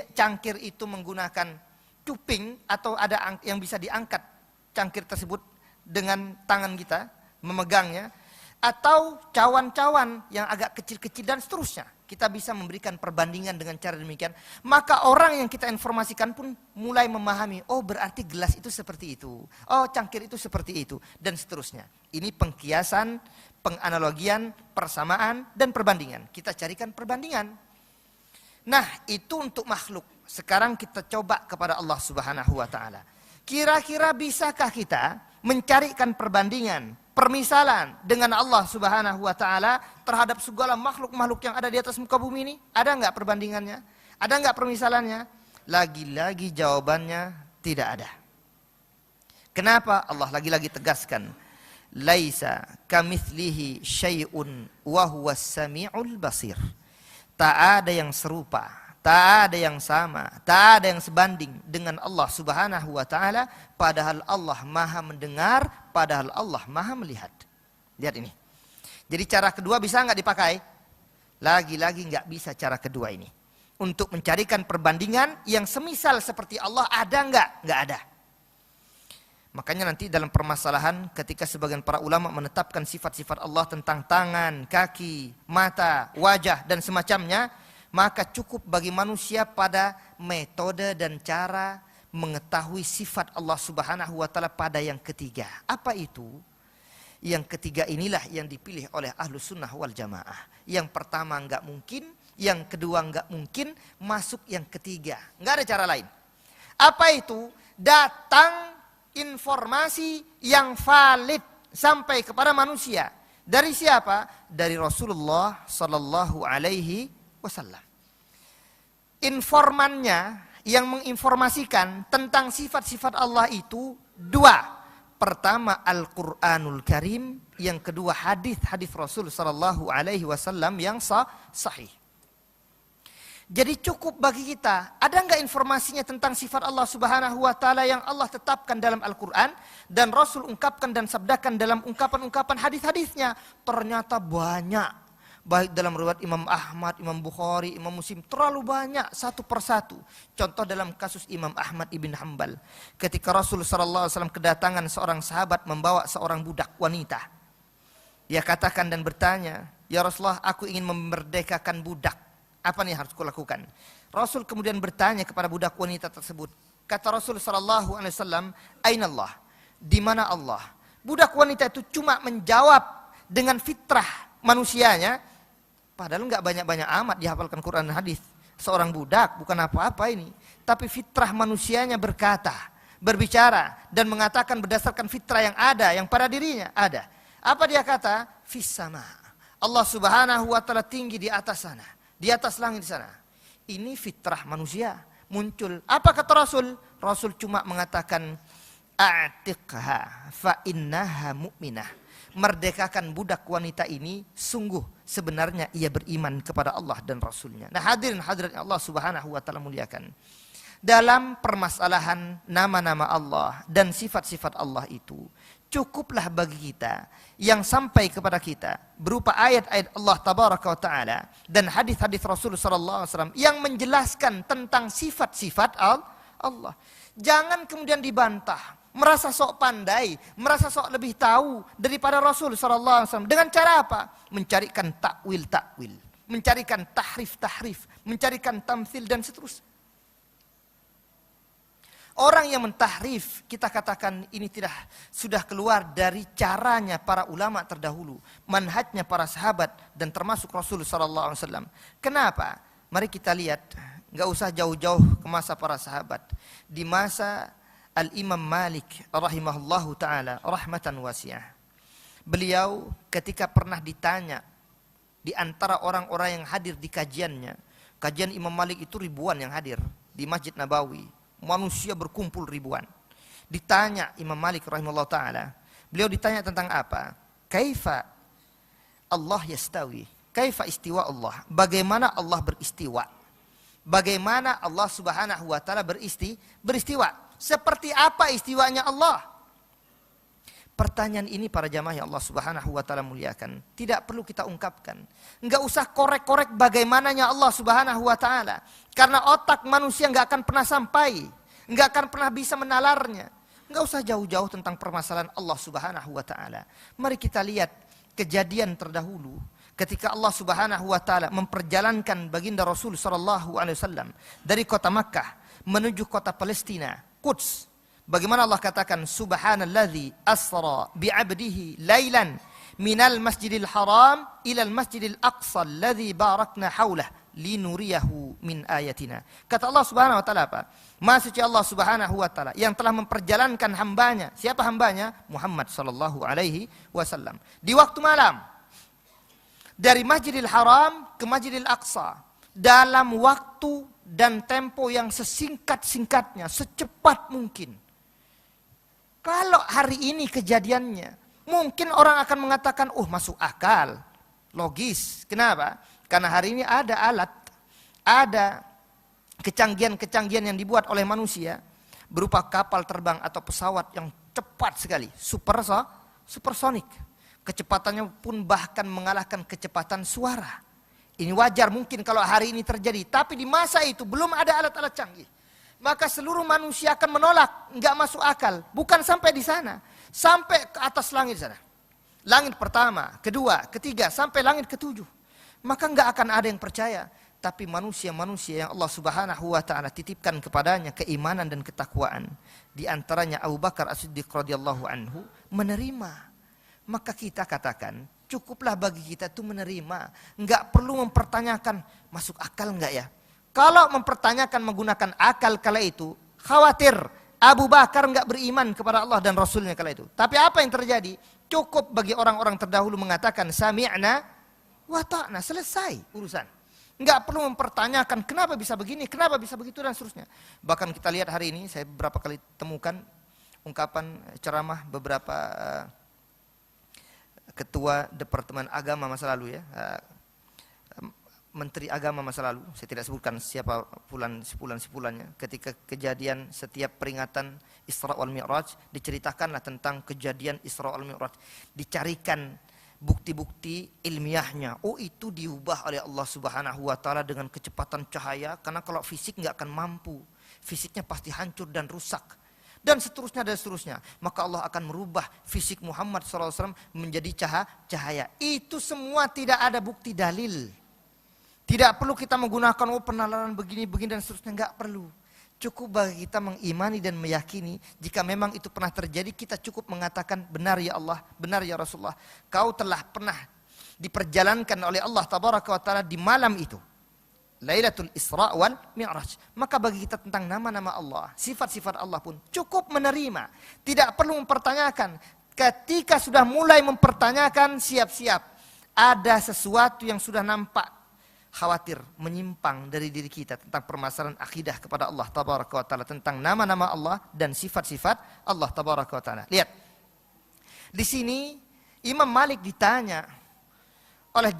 cangkir itu menggunakan cuping atau ada yang bisa diangkat cangkir tersebut dengan tangan kita, memegangnya. Atau cawan-cawan yang agak kecil-kecil dan seterusnya. Kita bisa memberikan perbandingan dengan cara demikian. Maka orang yang kita informasikan pun mulai memahami, oh berarti gelas itu seperti itu. Oh cangkir itu seperti itu. Dan seterusnya. Ini pengkiasan, penganalogian, persamaan, dan perbandingan. Kita carikan perbandingan. Nah itu untuk makhluk. Sekarang kita coba kepada Allah Subhanahu wa taala. Kira-kira bisakah kita mencarikan perbandingan, permisalan dengan Allah Subhanahu wa taala terhadap segala makhluk-makhluk yang ada di atas muka bumi ini? Ada enggak perbandingannya? Ada enggak permisalannya? Lagi-lagi jawabannya tidak ada. Kenapa? Allah lagi-lagi tegaskan, laisa kamitslihi syai'un wa huwas samiul basir. Tak ada yang serupa, tak ada yang sama, tak ada yang sebanding dengan Allah Subhanahu wa taala, padahal Allah Maha mendengar, padahal Allah Maha melihat. Lihat ini. Jadi cara kedua bisa enggak dipakai? Lagi-lagi enggak bisa cara kedua ini. Untuk mencarikan perbandingan yang semisal seperti Allah, ada enggak? Enggak ada. Makanya nanti dalam permasalahan ketika sebagian para ulama menetapkan sifat-sifat Allah tentang tangan, kaki, mata, wajah dan semacamnya, maka cukup bagi manusia pada metode dan cara mengetahui sifat Allah Subhanahu wa taala pada yang ketiga. Apa itu? Yang ketiga inilah yang dipilih oleh Ahlus Sunnah wal Jamaah. Yang pertama enggak mungkin, yang kedua enggak mungkin, masuk yang ketiga. Enggak ada cara lain. Apa itu? Datang informasi yang valid sampai kepada manusia. Dari siapa? Dari Rasulullah sallallahu alaihi wasallam. Informannya yang menginformasikan tentang sifat-sifat Allah itu dua. Pertama Al-Quranul Karim, yang kedua hadis-hadis Rasul sallallahu alaihi wasallam yang sahih. Jadi cukup bagi kita, ada enggak informasinya tentang sifat Allah Subhanahu wa taala yang Allah tetapkan dalam Al-Qur'an dan Rasul ungkapkan dan sabdakan dalam ungkapan-ungkapan hadis-hadisnya? Ternyata banyak. Baik dalam riwayat Imam Ahmad, Imam Bukhari, Imam Muslim, terlalu banyak satu persatu. Contoh dalam kasus Imam Ahmad ibn Hanbal, ketika Rasul sallallahu alaihi wasallam kedatangan seorang sahabat membawa seorang budak wanita. Dia katakan dan bertanya, "Ya Rasulullah, aku ingin memerdekakan budak. Apa nih harus kulakukan?" Rasul kemudian bertanya kepada budak wanita tersebut. Kata Rasul sallallahu alaihi wasallam, "Aina Allah?" Di mana Allah? Budak wanita itu cuma menjawab dengan fitrah manusianya, padahal enggak banyak-banyak amat dihafalkan Quran dan hadis. Seorang budak bukan apa-apa ini, tapi fitrah manusianya berkata, berbicara dan mengatakan berdasarkan fitrah yang ada, yang pada dirinya ada. Apa dia kata? Fis sama. Allah Subhanahu wa taala tinggi di atas sana. Di atas langit di sana. Ini fitrah manusia muncul. Apa kata Rasul? Rasul cuma mengatakan a'tiqha fa innaha mu'minah. Merdekakan budak wanita ini, sungguh sebenarnya ia beriman kepada Allah dan Rasulnya. Nah hadirin hadirat Allah subhanahu wa ta'ala muliakan. Dalam permasalahan nama-nama Allah dan sifat-sifat Allah itu, cukuplah bagi kita yang sampai kepada kita berupa ayat-ayat Allah tabaraka wa ta'ala dan hadis-hadis Rasul sallallahu alaihi wasallam yang menjelaskan tentang sifat-sifat Allah. Jangan kemudian dibantah, merasa sok pandai, merasa sok lebih tahu daripada Rasul sallallahu alaihi wasallam. Dengan cara apa? Mencarikan takwil-takwil, mencarikan tahrif-tahrif, mencarikan tamtsil dan seterusnya. Orang yang mentahrif, kita katakan ini sudah keluar dari caranya para ulama terdahulu, manhajnya para sahabat dan termasuk Rasul sallallahu alaihi wasallam. Kenapa? Mari kita lihat, enggak usah jauh-jauh ke masa para sahabat. Di masa Al-Imam Malik rahimahullahu taala rahmatan wasi'ah. Beliau ketika pernah ditanya di antara orang-orang yang hadir di kajiannya, kajian Imam Malik itu ribuan yang hadir di Masjid Nabawi. Manusia berkumpul ribuan. Ditanya Imam Malik rahimahullah ta'ala. Beliau ditanya tentang apa? Kaifa Allah yastawi? Kaifa istiwa Allah? Bagaimana Allah beristiwa? Bagaimana Allah subhanahu wa ta'ala beristiwa? Seperti apa istiwanya Allah? Pertanyaan ini para jamaah yang Allah subhanahu wa ta'ala muliakan, tidak perlu kita ungkapkan. Enggak usah korek-korek bagaimananya Allah subhanahu wa ta'ala. Karena otak manusia enggak akan pernah sampai. Enggak akan pernah bisa menalarnya. Enggak usah jauh-jauh tentang permasalahan Allah subhanahu wa ta'ala. Mari kita lihat kejadian terdahulu. Ketika Allah subhanahu wa ta'ala memperjalankan baginda Rasul sallallahu alaihi wasallam dari kota Makkah menuju kota Palestina, Quds. Bagaimana Allah katakan subhanalladzi asra bi'abdihi lailan minal masjidil haram ilal masjidil aqsa alladzi barakna haulah linuriyahu min ayatina. Kata Allah subhanahu wa ta'ala apa? Maha suci Allah subhanahu wa ta'ala yang telah memperjalankan hambanya. Siapa hambanya? Muhammad sallallahu alaihi wasallam. Di waktu malam. Dari masjidil haram ke masjidil aqsa. Dalam waktu dan tempo yang sesingkat-singkatnya. Secepat mungkin. Kalau hari ini kejadiannya, mungkin orang akan mengatakan, masuk akal, logis. Kenapa? Karena hari ini ada alat, ada kecanggihan-kecanggihan yang dibuat oleh manusia, berupa kapal terbang atau pesawat yang cepat sekali, supersonik. Kecepatannya pun bahkan mengalahkan kecepatan suara. Ini wajar mungkin kalau hari ini terjadi, tapi di masa itu belum ada alat-alat canggih. Maka seluruh manusia akan menolak, enggak masuk akal. Bukan sampai di sana, sampai ke atas langit sana. Langit pertama, kedua, ketiga, sampai langit ketujuh. Maka enggak akan ada yang percaya. Tapi manusia-manusia yang Allah subhanahu wa ta'ala titipkan kepadanya keimanan dan ketakwaan. Di antaranya Abu Bakar As-Siddiq radhiyallahu anhu menerima. Maka kita katakan, cukuplah bagi kita itu menerima. Enggak perlu mempertanyakan, masuk akal enggak ya? Kalau mempertanyakan menggunakan akal kala itu, khawatir Abu Bakar enggak beriman kepada Allah dan Rasulnya kala itu. Tapi apa yang terjadi? Cukup bagi orang-orang terdahulu mengatakan sami'na wa ta'na, selesai urusan. Enggak perlu mempertanyakan kenapa bisa begini, kenapa bisa begitu dan seterusnya. Bahkan kita lihat hari ini, saya beberapa kali temukan ungkapan ceramah beberapa ketua Departemen Agama masa lalu ya. Menteri Agama masa lalu, saya tidak sebutkan siapa sipulan-sipulannya, ketika kejadian setiap peringatan Isra wal Mi'raj, diceritakanlah tentang kejadian Isra wal Mi'raj, dicarikan bukti-bukti ilmiahnya. Itu diubah oleh Allah subhanahu wa ta'ala dengan kecepatan cahaya, karena kalau fisik nggak akan mampu, fisiknya pasti hancur dan rusak. Dan seterusnya dan seterusnya. Maka Allah akan merubah fisik Muhammad SAW menjadi cahaya. Itu semua tidak ada bukti dalil. Tidak perlu kita menggunakan penalaran begini-begini dan seterusnya, enggak perlu. Cukup bagi kita mengimani dan meyakini jika memang itu pernah terjadi, kita cukup mengatakan benar ya Allah, benar ya Rasulullah. Kau telah pernah diperjalankan oleh Allah tabaraka wa taala di malam itu. Lailatul Isra wal Mi'raj. Maka bagi kita tentang nama-nama Allah, sifat-sifat Allah pun cukup menerima. Tidak perlu mempertanyakan. Ketika sudah mulai mempertanyakan, siap-siap. Ada sesuatu yang sudah nampak khawatir menyimpang dari diri kita tentang permasalahan akidah kepada Allah tabaraka wa taala, tentang nama-nama Allah dan sifat-sifat Allah tabaraka wa taala. Lihat. Di sini Imam Malik ditanya oleh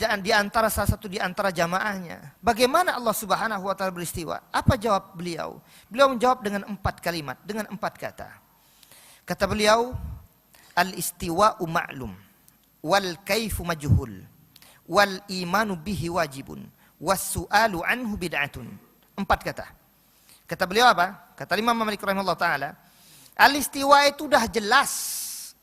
salah satu di antara jamaahnya, bagaimana Allah Subhanahu wa taala beristiwa? Apa jawab beliau? Beliau menjawab dengan 4 kalimat, dengan 4 kata. Kata beliau, al-istiwa'u ma'lum, wal kaifu majhul, wal imanu bihi wajibun, was-su'alu anhu bid'atun. 4 kata. Kata beliau apa? Kata Imam Malik rahimahullah taala, al-istiwa itu dah jelas,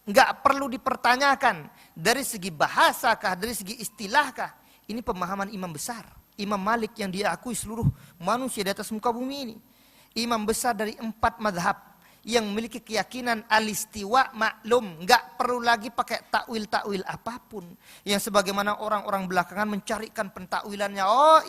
enggak perlu dipertanyakan dari segi bahasakah, dari segi istilahkah. Ini pemahaman imam besar, Imam Malik yang diakui seluruh manusia di atas muka bumi ini. Imam besar dari 4 madhab yang memiliki keyakinan al-istiwa maklum, enggak perlu lagi pakai takwil-takwil apapun. Yang sebagaimana orang-orang belakangan mencarikan pentakwilannya. Oh,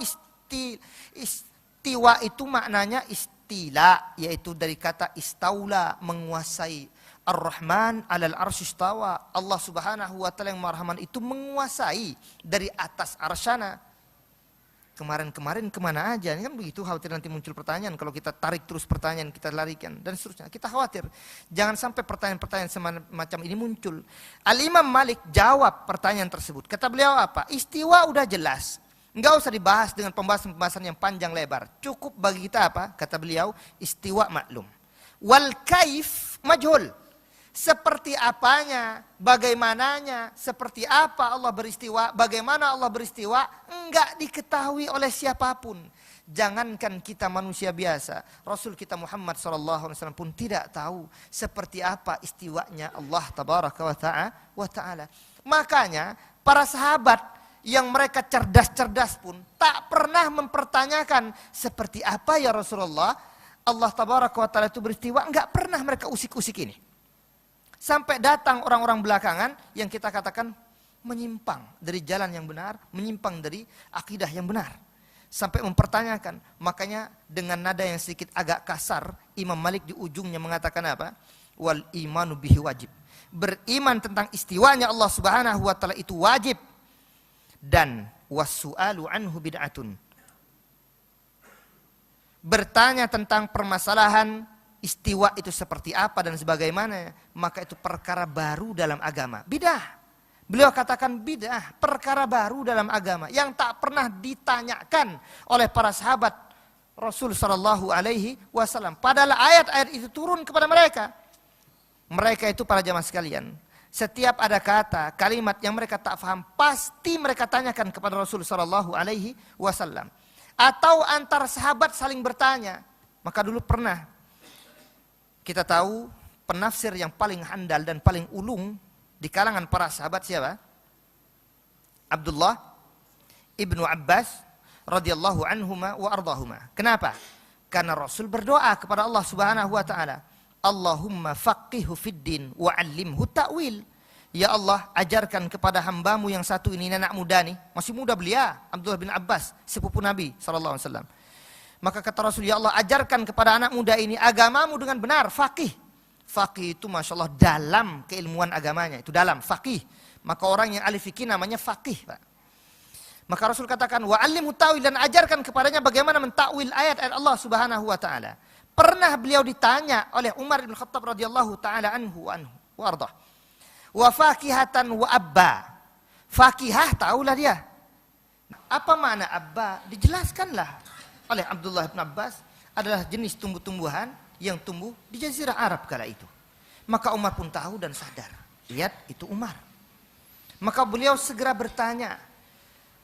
istiwa itu maknanya istila, yaitu dari kata istaula, menguasai. Ar-Rahman 'alal arsy istawa. Allah Subhanahu wa taala yang Maha Rahman itu menguasai dari atas arsyana. Kemarin-kemarin kemana aja? Ini kan begitu, khawatir nanti muncul pertanyaan. Kalau kita tarik terus pertanyaan, kita larikan, dan seterusnya. Kita khawatir. Jangan sampai pertanyaan-pertanyaan semacam ini muncul. Al-Imam Malik jawab pertanyaan tersebut. Kata beliau apa? Istiwa udah jelas. Enggak usah dibahas dengan pembahasan-pembahasan yang panjang lebar. Cukup bagi kita apa? Kata beliau, istiwa maklum. Wal kaif majhul. Seperti apanya, bagaimananya, seperti apa Allah beristiwa, bagaimana Allah beristiwa, enggak diketahui oleh siapapun. Jangankan kita manusia biasa, Rasul kita Muhammad SAW pun tidak tahu seperti apa istiwanya Allah tabaraka wa ta'ala. Makanya para sahabat yang mereka cerdas-cerdas pun tak pernah mempertanyakan seperti apa ya Rasulullah Allah tabaraka wa ta'ala itu beristiwa, enggak pernah mereka usik-usik ini. Sampai datang orang-orang belakangan yang kita katakan menyimpang dari jalan yang benar, menyimpang dari akidah yang benar. Sampai mempertanyakan. Makanya dengan nada yang sedikit agak kasar, Imam Malik di ujungnya mengatakan apa? Wal imanu bihi wajib. Beriman tentang istiwanya Allah Subhanahu wa taala itu wajib. Dan wassu'alu anhu bid'atun. Bertanya tentang permasalahan istiwa itu seperti apa dan sebagaimana, maka itu perkara baru dalam agama. Bidah. Beliau katakan bidah, perkara baru dalam agama yang tak pernah ditanyakan oleh para sahabat Rasul sallallahu alaihi wasallam. Padahal ayat-ayat itu turun kepada mereka. Mereka itu para jamaah sekalian, setiap ada kata, kalimat yang mereka tak faham, pasti mereka tanyakan kepada Rasul sallallahu alaihi wasallam. Atau antar sahabat saling bertanya. Maka dulu pernah kita tahu penafsir yang paling handal dan paling ulung di kalangan para sahabat siapa? Abdullah ibnu Abbas radhiyallahu anhuma wa ardahuma. Kenapa? Karena Rasul berdoa kepada Allah Subhanahu wa taala, Allahumma faqihhu fid din wa 'allimhu ta'wil. Ya Allah, ajarkan kepada hambamu yang satu ini, anak muda nih, masih muda belia, Abdullah bin Abbas, sepupu Nabi sallallahu alaihi wasallam. Maka kata Rasul, ya Allah, ajarkan kepada anak muda ini agamamu dengan benar, faqih. Faqih itu Masya Allah dalam keilmuan agamanya, itu dalam, faqih. Maka orang yang ahli fikih namanya faqih, Pak. Maka Rasul katakan, wa'allimhu ta'wil, dan ajarkan kepadanya bagaimana mentakwil ayat-ayat Allah Subhanahu wa taala. Pernah beliau ditanya oleh Umar bin Khattab radhiyallahu taala anhu wa ardah. Wa faqihatan wa abba. Faqihah tahulah dia. Apa makna abba? Dijelaskanlah oleh Abdullah bin Abbas, adalah jenis tumbuh-tumbuhan yang tumbuh di jazirah Arab kala itu. Maka Umar pun tahu dan sadar. Lihat, itu Umar. Maka beliau segera bertanya.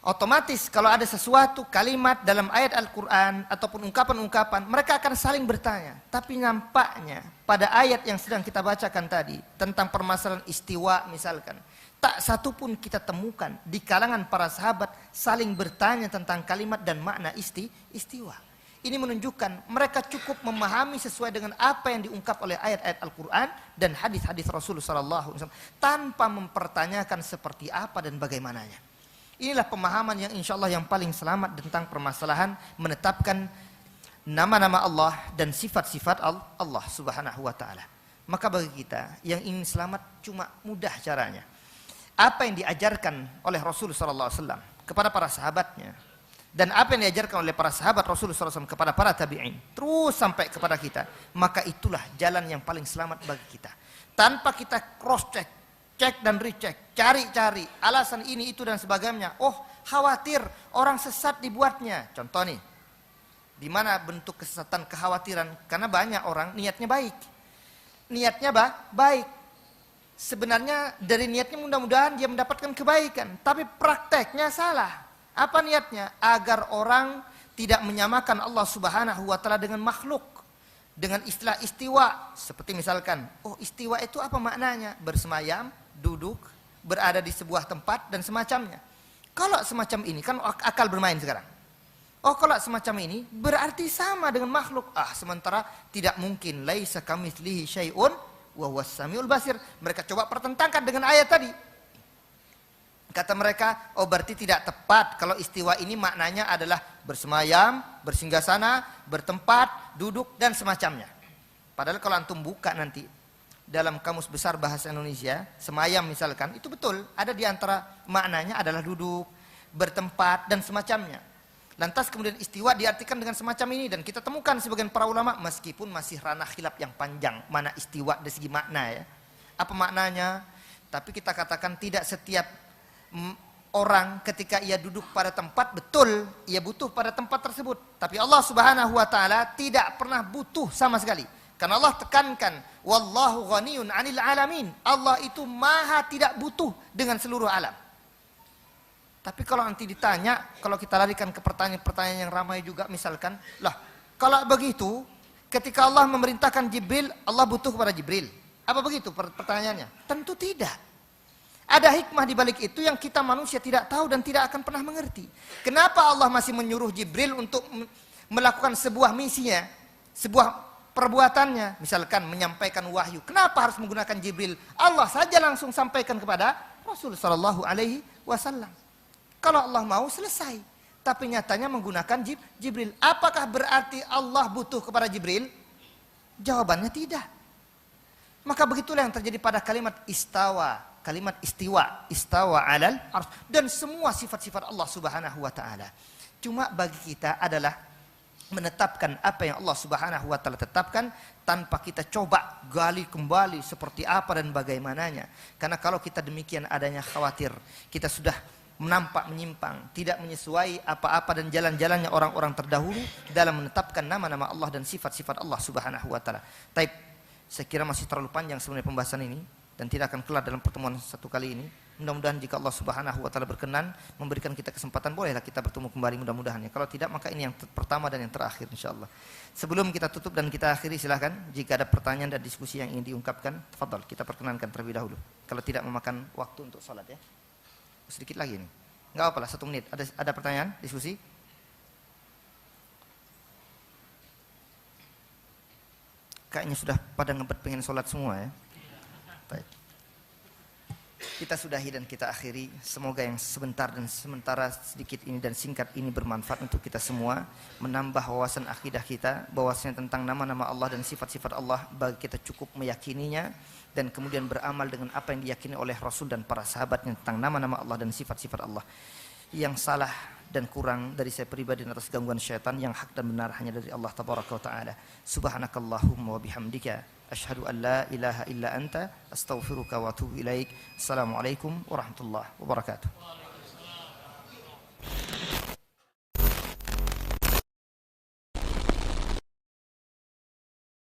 Otomatis kalau ada sesuatu kalimat dalam ayat Al-Quran ataupun ungkapan-ungkapan, mereka akan saling bertanya. Tapi nampaknya pada ayat yang sedang kita bacakan tadi, tentang permasalahan istiwa misalkan, tak satu pun kita temukan di kalangan para sahabat saling bertanya tentang kalimat dan makna istiwa. Ini menunjukkan mereka cukup memahami sesuai dengan apa yang diungkap oleh ayat-ayat Al-Quran dan hadis-hadis Rasulullah SAW tanpa mempertanyakan seperti apa dan bagaimananya. Inilah pemahaman yang insya Allah yang paling selamat tentang permasalahan menetapkan nama-nama Allah dan sifat-sifat Allah Subhanahu wa taala. Maka bagi kita yang ingin selamat cuma mudah caranya. Apa yang diajarkan oleh Rasul sallallahu alaihi wasallam kepada para sahabatnya, dan apa yang diajarkan oleh para sahabat Rasulullah SAW kepada para tabi'in terus sampai kepada kita, maka itulah jalan yang paling selamat bagi kita. Tanpa kita cross check, cek dan recheck, cari-cari alasan ini itu dan sebagainya. Oh, khawatir orang sesat dibuatnya. Contoh nih, di mana bentuk kesesatan, kekhawatiran? Karena banyak orang niatnya baik, baik. Sebenarnya dari niatnya mudah-mudahan dia mendapatkan kebaikan, tapi prakteknya salah. Apa niatnya? Agar orang tidak menyamakan Allah Subhanahu wa taala dengan makhluk, dengan istilah istiwa. Seperti misalkan, oh istiwa itu apa maknanya? Bersemayam, duduk, berada di sebuah tempat dan semacamnya. Kalau semacam ini kan akal bermain sekarang. Oh kalau semacam ini berarti sama dengan makhluk. Sementara tidak mungkin, laisa kamitslihi syai'un wa huwas samiul basir. Mereka coba pertentangkan dengan ayat tadi. Kata mereka, oh berarti tidak tepat kalau istiwa ini maknanya adalah bersemayam, bersinggasana, bertempat, duduk dan semacamnya. Padahal kalau antum buka nanti dalam kamus besar bahasa Indonesia, semayam misalkan, itu betul ada di antara maknanya adalah duduk, bertempat dan semacamnya. Lantas kemudian istiwa diartikan dengan semacam ini, dan kita temukan sebagian para ulama meskipun masih ranah khilaf yang panjang mana istiwa dari segi makna ya. Apa maknanya? Tapi kita katakan tidak setiap orang ketika ia duduk pada tempat betul ia butuh pada tempat tersebut, tapi Allah Subhanahu wa taala tidak pernah butuh sama sekali. Karena Allah tekankan wallahu ghaniyun 'anil alamin. Allah itu maha tidak butuh dengan seluruh alam. Tapi kalau nanti ditanya, kalau kita larikan ke pertanyaan-pertanyaan yang ramai juga misalkan, lah kalau begitu ketika Allah memerintahkan Jibril, Allah butuh kepada Jibril. Apa begitu pertanyaannya? Tentu tidak. Ada hikmah di balik itu yang kita manusia tidak tahu dan tidak akan pernah mengerti. Kenapa Allah masih menyuruh Jibril untuk melakukan sebuah misinya, sebuah perbuatannya, misalkan menyampaikan wahyu. Kenapa harus menggunakan Jibril? Allah saja langsung sampaikan kepada Rasul sallallahu alaihi wasallam. Kalau Allah mau selesai. Tapi nyatanya menggunakan Jibril. Apakah berarti Allah butuh kepada Jibril? Jawabannya tidak. Maka begitulah yang terjadi pada kalimat istawa. Kalimat istawa alal arsy, dan semua sifat-sifat Allah Subhanahu wa taala. Cuma bagi kita adalah menetapkan apa yang Allah Subhanahu wa taala tetapkan tanpa kita coba gali kembali seperti apa dan bagaimananya. Karena kalau kita demikian adanya khawatir kita sudah menampak menyimpang, tidak menyesuai apa-apa dan jalan-jalannya orang-orang terdahulu dalam menetapkan nama-nama Allah dan sifat-sifat Allah Subhanahu wa taala. Taib, saya kira masih terlalu panjang sebenarnya pembahasan ini dan tidak akan kelar dalam pertemuan satu kali ini. Mudah-mudahan jika Allah Subhanahu wa taala berkenan memberikan kita kesempatan, bolehlah kita bertemu kembali mudah-mudahan ya. Kalau tidak maka ini yang pertama dan yang terakhir insyaallah. Sebelum kita tutup dan kita akhiri, silakan jika ada pertanyaan dan diskusi yang ingin diungkapkan, tafadhol kita perkenankan terlebih dahulu. Kalau tidak memakan waktu untuk salat ya. Sedikit lagi ini. Enggak apa-apa lah, 1 menit. Ada pertanyaan, diskusi? Kayaknya sudah pada ngebet pengen salat semua ya. Baik. Kita sudahi dan kita akhiri. Semoga yang sebentar dan sementara sedikit ini dan singkat ini bermanfaat untuk kita semua, menambah wawasan akidah kita, bahwasanya tentang nama-nama Allah dan sifat-sifat Allah bagi kita cukup meyakininya dan kemudian beramal dengan apa yang diyakini oleh Rasul dan para sahabatnya tentang nama-nama Allah dan sifat-sifat Allah. Yang salah dan kurang dari saya pribadi atas gangguan syaitan, yang hak dan benar hanya dari Allah tabaraka wa taala. Subhanakallahumma wa bihamdika asyhadu an la ilaha illa anta astaghfiruka wa atubu ilaik. Assalamualaikum warahmatullahi wabarakatuh.